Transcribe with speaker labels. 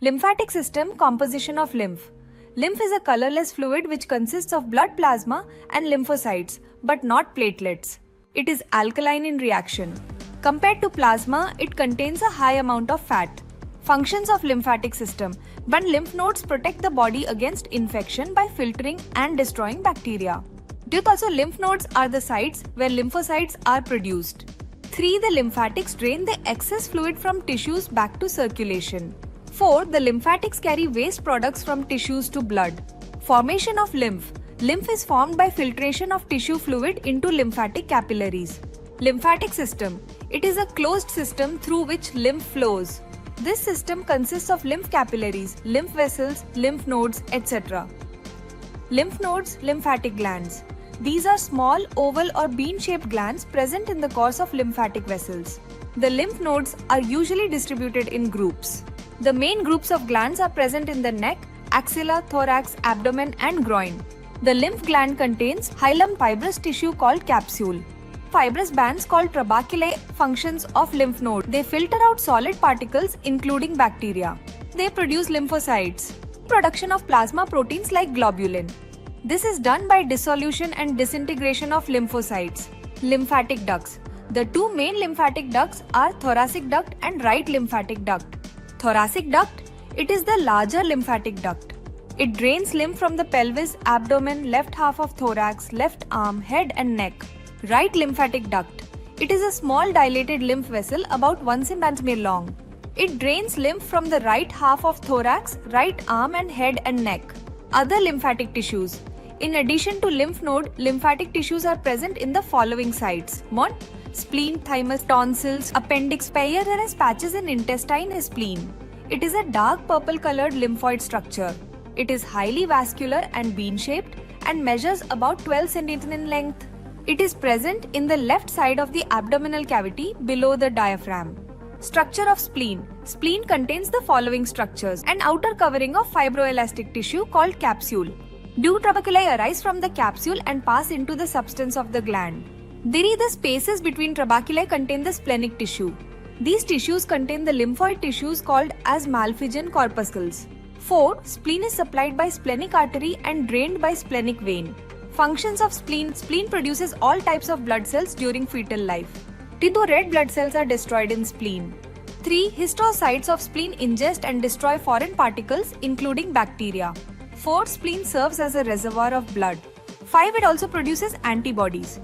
Speaker 1: Lymphatic system composition of lymph. Lymph is a colorless fluid which consists of blood plasma and lymphocytes, but not platelets. It is alkaline in reaction. Compared to plasma, it contains a high amount of fat. Functions of lymphatic system. But lymph nodes protect the body against infection by filtering and destroying bacteria. Also, lymph nodes are the sites where lymphocytes are produced. 3. The lymphatics drain the excess fluid from tissues back to circulation. 4. The lymphatics carry waste products from tissues to blood. Formation of lymph. Lymph is formed by filtration of tissue fluid into lymphatic capillaries. Lymphatic system. It is a closed system through which lymph flows. This system consists of lymph capillaries, lymph vessels, lymph nodes, etc. Lymph nodes, lymphatic glands. These are small, oval or bean-shaped glands present in the course of lymphatic vessels. The lymph nodes are usually distributed in groups. The main groups of glands are present in the neck, axilla, thorax, abdomen and groin. The lymph gland contains hilum fibrous tissue called capsule. Fibrous bands called trabeculae functions of lymph node. They filter out solid particles including bacteria. They produce lymphocytes. Production of plasma proteins like globulin. This is done by dissolution and disintegration of lymphocytes. Lymphatic ducts. The two main lymphatic ducts are thoracic duct and right lymphatic duct. Thoracic duct, it is the larger lymphatic duct. It drains lymph from the pelvis, abdomen, left half of thorax, left arm, head and neck. Right lymphatic duct. It is a small dilated lymph vessel about 1 cm long. It drains lymph from the right half of thorax, right arm and head and neck. Other lymphatic tissues. In addition to lymph node, lymphatic tissues are present in the following sites. 1. Spleen, thymus, tonsils, appendix, peyer's patches in intestine is spleen. It is a dark purple colored lymphoid structure. It is highly vascular and bean-shaped and measures about 12 cm in length. It is present in the left side of the abdominal cavity below the diaphragm. Structure of spleen. Spleen contains the following structures: an outer covering of fibroelastic tissue called capsule. Dew trabeculae arise from the capsule and pass into the substance of the gland. The spaces between trabeculae contain the splenic tissue. These tissues contain the lymphoid tissues called as Malpighian corpuscles. 4. Spleen is supplied by splenic artery and drained by splenic vein. Functions of spleen. Spleen produces all types of blood cells during fetal life. Red blood cells are destroyed in spleen. 3. Histiocytes of spleen ingest and destroy foreign particles including bacteria. 4. Spleen serves as a reservoir of blood. 5. It also produces antibodies.